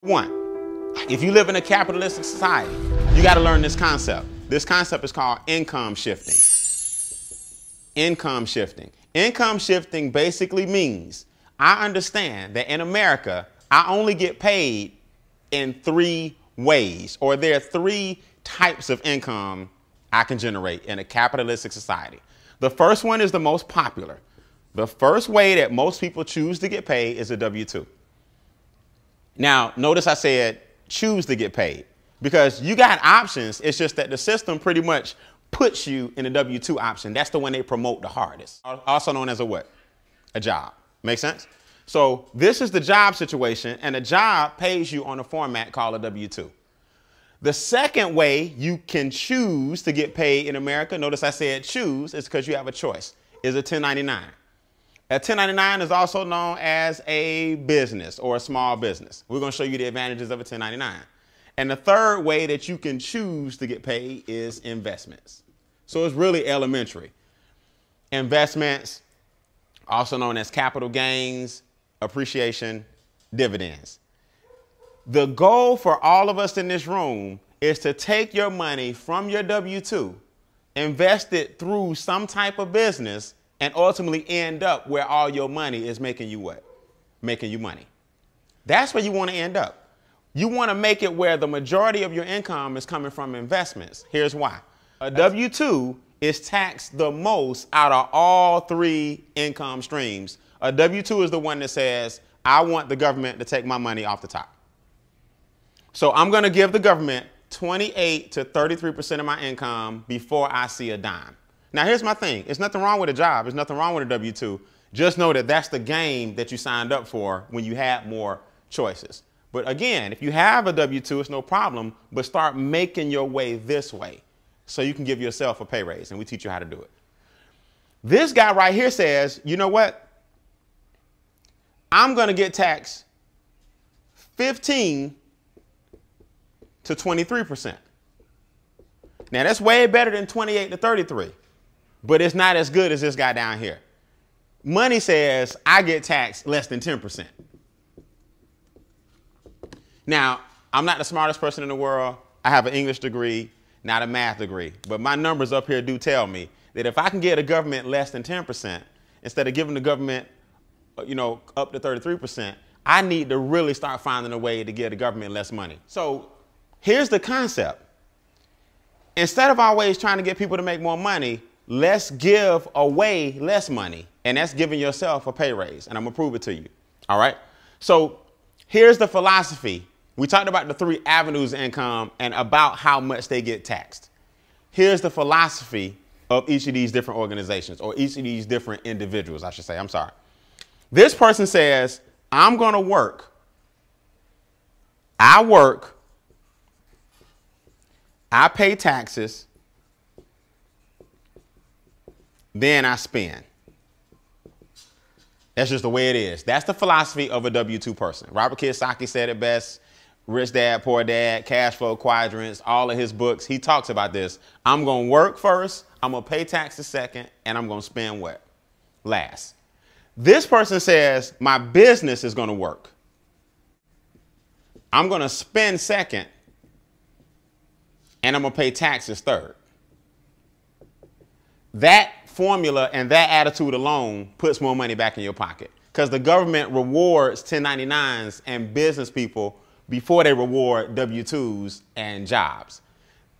One, if you live in a capitalistic society, you got to learn this concept. This concept is called income shifting. Income shifting. Income shifting basically means I understand that in America, I only get paid in 3 ways, or there are 3 types of income I can generate in a capitalistic society. The first one is the most popular. The first way that most people choose to get paid is a W-2. Now, notice I said choose to get paid because you got options. It's just that the system pretty much puts you in a W-2 option. That's the one they promote the hardest, also known as a what? A job. Make sense? So this is the job situation, and a job pays you on a format called a W-2. The second way you can choose to get paid in America, notice I said choose, is because you have a choice, is a 1099. A 1099 is also known as a business or a small business. We're going to show you the advantages of a 1099. And the third way that you can choose to get paid is investments. So it's really elementary. Investments, also known as capital gains, appreciation, dividends. The goal for all of us in this room is to take your money from your W-2, invest it through some type of business, and ultimately end up where all your money is making you what? Making you money. That's where you want to end up. You want to make it where the majority of your income is coming from investments. Here's why. A W-2 is taxed the most out of all 3 income streams. A W-2 is the one that says, I want the government to take my money off the top. So I'm going to give the government 28 to 33% of my income before I see a dime. Now, here's my thing. There's nothing wrong with a job. There's nothing wrong with a W-2. Just know that that's the game that you signed up for when you had more choices. But again, if you have a W-2, it's no problem, but start making your way this way so you can give yourself a pay raise, and we teach you how to do it. This guy right here says, you know what? I'm going to get taxed 15 to 23%. Now, that's way better than 28 to 33. But it's not as good as this guy down here. Money says I get taxed less than 10%. Now, I'm not the smartest person in the world. I have an English degree, not a math degree. But my numbers up here do tell me that if I can get a government less than 10%, instead of giving the government, up to 33%, I need to really start finding a way to give the government less money. So here's the concept. Instead of always trying to get people to make more money, let's give away less money, and that's giving yourself a pay raise, and I'm going to prove it to you. All right? So here's the philosophy. We talked about the 3 avenues of income and about how much they get taxed. Here's the philosophy of each of these different organizations, or each of these different individuals, I should say. I'm sorry. This person says, I'm going to work. I work. I pay taxes. Then I spend. That's just the way it is. That's the philosophy of a W-2 person. Robert Kiyosaki said it best. Rich Dad, Poor Dad, Cash Flow Quadrants, all of his books. He talks about this. I'm going to work first. I'm going to pay taxes second. And I'm going to spend what? Last. This person says my business is going to work. I'm going to spend second. And I'm going to pay taxes third. That formula and that attitude alone puts more money back in your pocket because the government rewards 1099s and business people before they reward W-2s and jobs.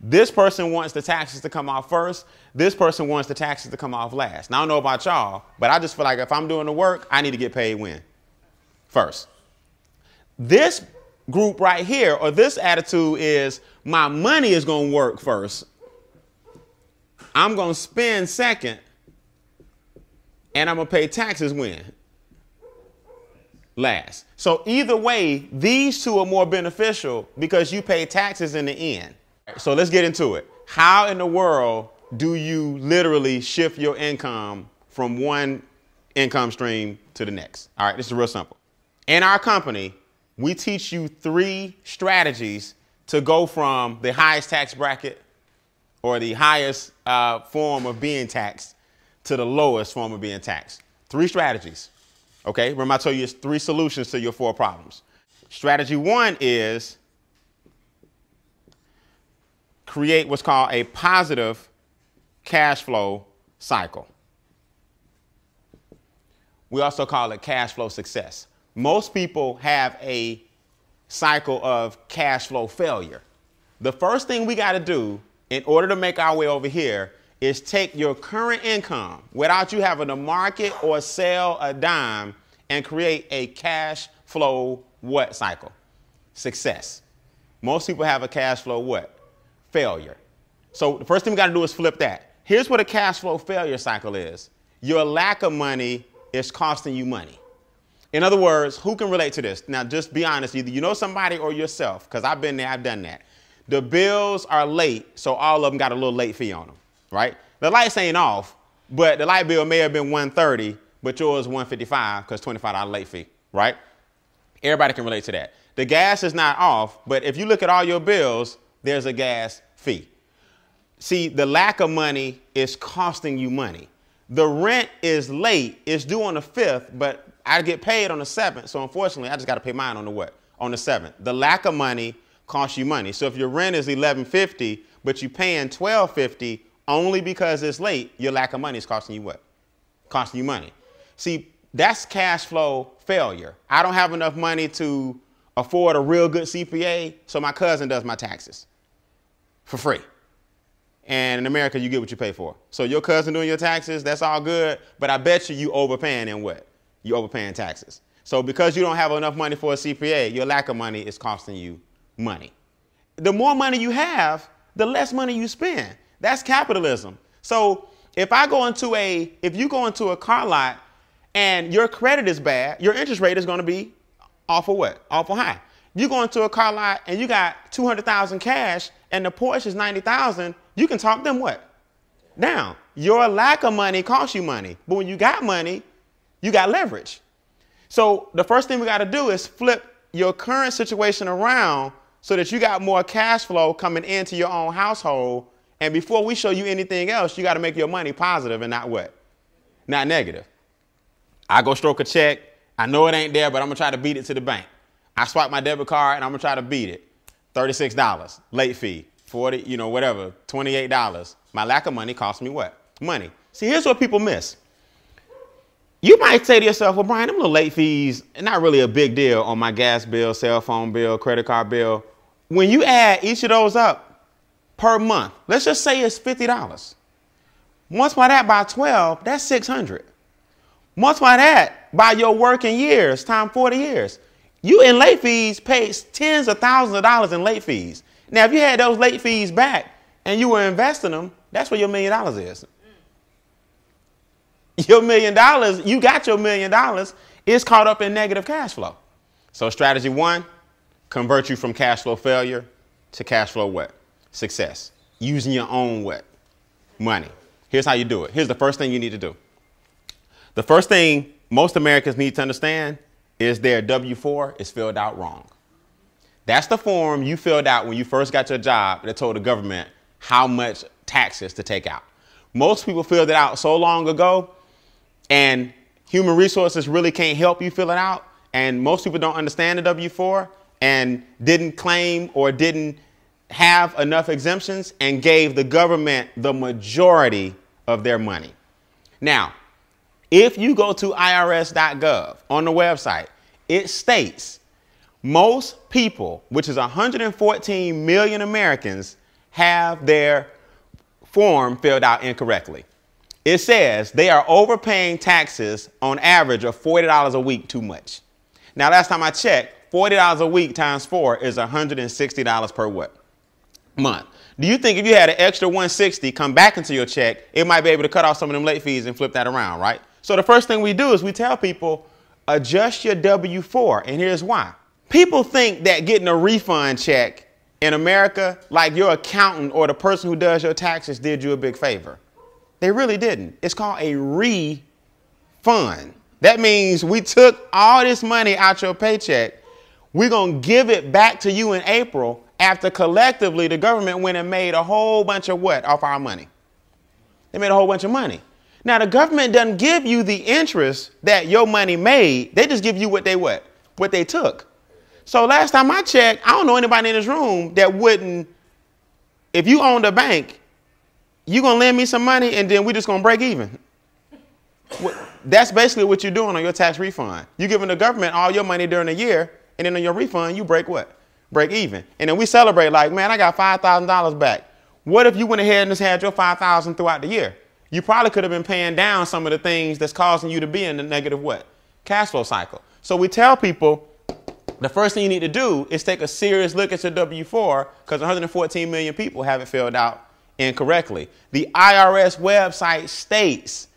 This person wants the taxes to come off first. This person wants the taxes to come off last. Now, I don't know about y'all, but I just feel like if I'm doing the work, I need to get paid when? First. This group right here, or this attitude is my money is going to work first. I'm going to spend second, and I'm going to pay taxes when? Last. So either way, these 2 are more beneficial because you pay taxes in the end. So let's get into it. How in the world do you literally shift your income from one income stream to the next? All right, this is real simple. In our company, we teach you 3 strategies to go from the highest tax bracket or the highest form of being taxed to the lowest form of being taxed. 3 strategies. Okay, remember I told you it's 3 solutions to your 4 problems. Strategy 1 is create what's called a positive cash flow cycle. We also call it cash flow success. Most people have a cycle of cash flow failure. The first thing we got to do in order to make our way over here is take your current income without you having to market or sell a dime and create a cash flow what cycle? Success. Most people have a cash flow what? Failure. So the first thing we got to do is flip that. Here's what a cash flow failure cycle is. Your lack of money is costing you money. In other words, who can relate to this? Now, just be honest. Either you know somebody or yourself, because I've been there, I've done that. The bills are late, so all of them got a little late fee on them, right? The lights ain't off, but the light bill may have been $130, but yours $155 because $25 late fee, right? Everybody can relate to that. The gas is not off, but if you look at all your bills, there's a gas fee. See, the lack of money is costing you money. The rent is late. It's due on the 5th, but I get paid on the 7th. So unfortunately, I just got to pay mine on the what? On the 7th. The lack of money costs you money. So if your rent is $11.50, but you're paying $12.50 only because it's late, your lack of money is costing you what? Costing you money. See, that's cash flow failure. I don't have enough money to afford a real good CPA, so my cousin does my taxes for free. And in America, you get what you pay for. So your cousin doing your taxes, that's all good. But I bet you overpaying in what? You overpaying taxes. So because you don't have enough money for a CPA, your lack of money is costing you money. The more money you have, the less money you spend. That's capitalism. So if you go into a car lot and your credit is bad, your interest rate is going to be awful what? Awful high. You go into a car lot and you got $200,000 cash and the Porsche is $90,000, you can talk them what? Down. Your lack of money costs you money. But when you got money, you got leverage. So the first thing we got to do is flip your current situation around so that you got more cash flow coming into your own household. And before we show you anything else, you got to make your money positive and not what? Not negative. I go stroke a check. I know it ain't there, but I'm going to try to beat it to the bank. I swipe my debit card and I'm going to try to beat it. $36, late fee, 40, whatever, $28. My lack of money costs me what? Money. See, here's what people miss. You might say to yourself, well, Brian, them little late fees, not really a big deal on my gas bill, cell phone bill, credit card bill. When you add each of those up per month, let's just say it's $50. Multiply that by 12, that's $600. Multiply that by your working years, times 40 years. You in late fees paid tens of thousands of dollars in late fees. Now, if you had those late fees back and you were investing them, that's where your $1 million is. Your $1 million, you got your $1 million, is caught up in negative cash flow. So strategy 1, convert you from cash flow failure to cash flow what? Success. Using your own what? Money. Here's how you do it. Here's the first thing you need to do. The first thing most Americans need to understand is their W-4 is filled out wrong. That's the form you filled out when you first got your job that told the government how much taxes to take out. Most people filled it out so long ago, and human resources really can't help you fill it out. And most people don't understand the W-4 and didn't claim or didn't have enough exemptions and gave the government the majority of their money. Now, if you go to irs.gov on the website, it states most people, which is 114 million Americans, have their form filled out incorrectly. It says they are overpaying taxes on average of $40 a week too much. Now, last time I checked, $40 a week times 4 is $160 per what? Month. Do you think if you had an extra $160 come back into your check, it might be able to cut off some of them late fees and flip that around, right? So the first thing we do is we tell people, adjust your W-4, and here's why. People think that getting a refund check in America, like your accountant or the person who does your taxes did you a big favor. They really didn't. It's called a refund. That means we took all this money out your paycheck. We're going to give it back to you in April after collectively the government went and made a whole bunch of what off our money? They made a whole bunch of money. Now, the government doesn't give you the interest that your money made. They just give you what they took. So last time I checked, I don't know anybody in this room that wouldn't, if you owned a bank, you gonna lend me some money and then we just gonna break even. That's basically what you're doing on your tax refund. You're giving the government all your money during the year, and then on your refund, you break what? Break even. And then we celebrate like, man, I got $5,000 back. What if you went ahead and just had your $5,000 throughout the year? You probably could have been paying down some of the things that's causing you to be in the negative what? Cash flow cycle. So we tell people the first thing you need to do is take a serious look at your W-4 because 114 million people have it filled out incorrectly. The IRS website states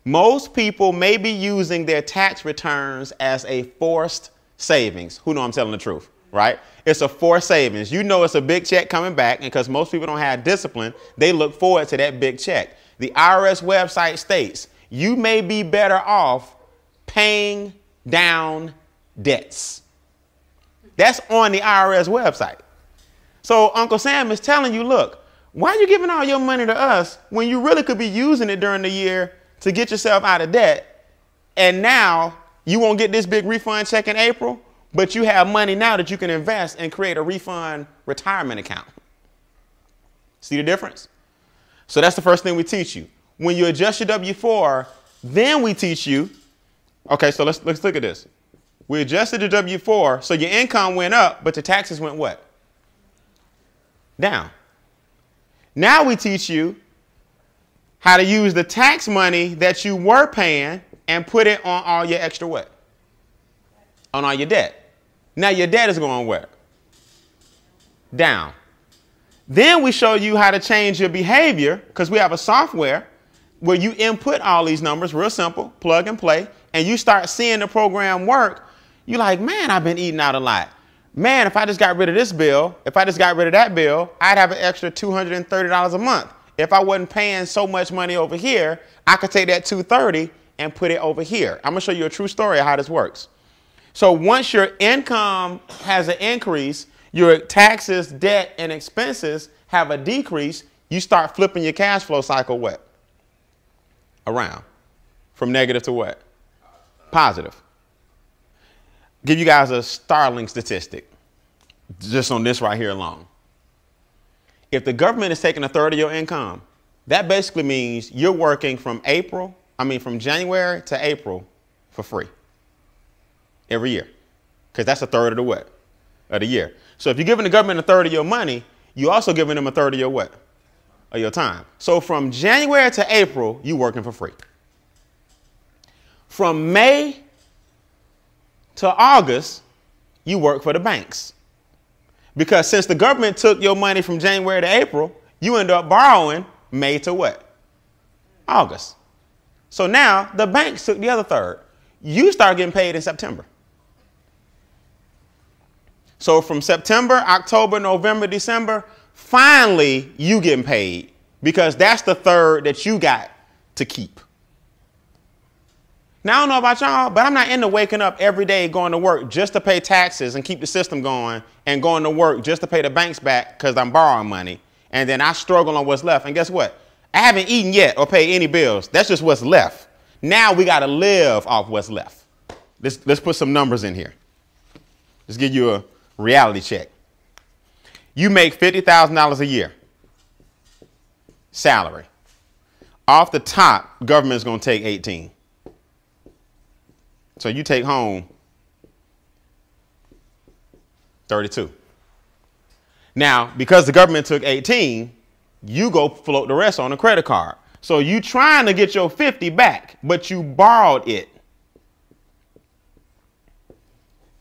most people may be using their tax returns as a forced savings. Who know I'm telling the truth, right? It's a forced savings. You know it's a big check coming back, and because most people don't have discipline, they look forward to that big check. The IRS website states you may be better off paying down debts. That's on the IRS website. So Uncle Sam is telling you, look, why are you giving all your money to us when you really could be using it during the year to get yourself out of debt? And now you won't get this big refund check in April, but you have money now that you can invest and create a refund retirement account. See the difference? So that's the first thing we teach you. When you adjust your W-4, then we teach you, okay, so let's look at this. We adjusted the W-4, so your income went up, but your taxes went what? Down. Now we teach you how to use the tax money that you were paying and put it on all your extra what? On all your debt. Now your debt is going where? Down. Then we show you how to change your behavior because we have a software where you input all these numbers, real simple, plug and play, and you start seeing the program work. You're like, man, I've been eating out a lot. Man, if I just got rid of this bill, if I just got rid of that bill, I'd have an extra $230 a month. If I wasn't paying so much money over here, I could take that $230 and put it over here. I'm going to show you a true story of how this works. So once your income has an increase, your taxes, debt, and expenses have a decrease, you start flipping your cash flow cycle what? Around. From negative to what? Positive. Give you guys a startling statistic just on this right here alone. If the government is taking a third of your income, that basically means you're working from January to April for free every year, because that's a third of the what? Of the year. So if you're giving the government a third of your money, you're also giving them a third of your what? Of your time. So from January to April, you're working for free. From May to August, you work for the banks. Because since the government took your money from January to April, you end up borrowing May to what? August. So now the banks took the other third. You start getting paid in September. So from September, October, November, December, finally you getting paid because that's the third that you got to keep. Now, I don't know about y'all, but I'm not into waking up every day going to work just to pay taxes and keep the system going and going to work just to pay the banks back because I'm borrowing money. And then I struggle on what's left. And guess what? I haven't eaten yet or paid any bills. That's just what's left. Now we got to live off what's left. Let's put some numbers in here. Let's give you a reality check. You make $50,000 a year salary. Off the top, government's going to take 18. So you take home 32. Now, because the government took 18, you go float the rest on a credit card. So you trying to get your 50 back, but you borrowed it.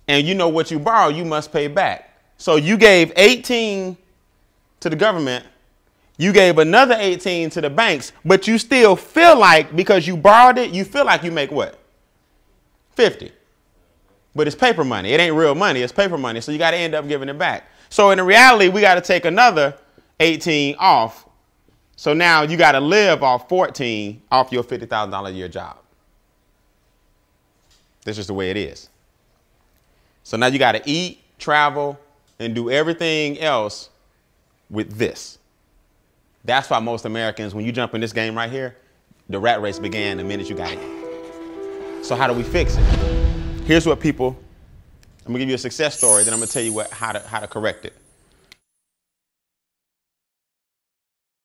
And you know what you borrowed, you must pay back. So you gave 18 to the government. You gave another 18 to the banks, but you still feel like because you borrowed it, you feel like you make what? 50. But it's paper money. It ain't real money. It's paper money. So you got to end up giving it back. So in reality, we got to take another 18 off. So now you got to live off 14 off your $50,000 a year job. That's just the way it is. So now you got to eat, travel, and do everything else with this. That's why most Americans, when you jump in this game right here, the rat race began the minute you got in. So how do we fix it? Here's what people, I'm gonna give you a success story, then I'm gonna tell you how to correct it.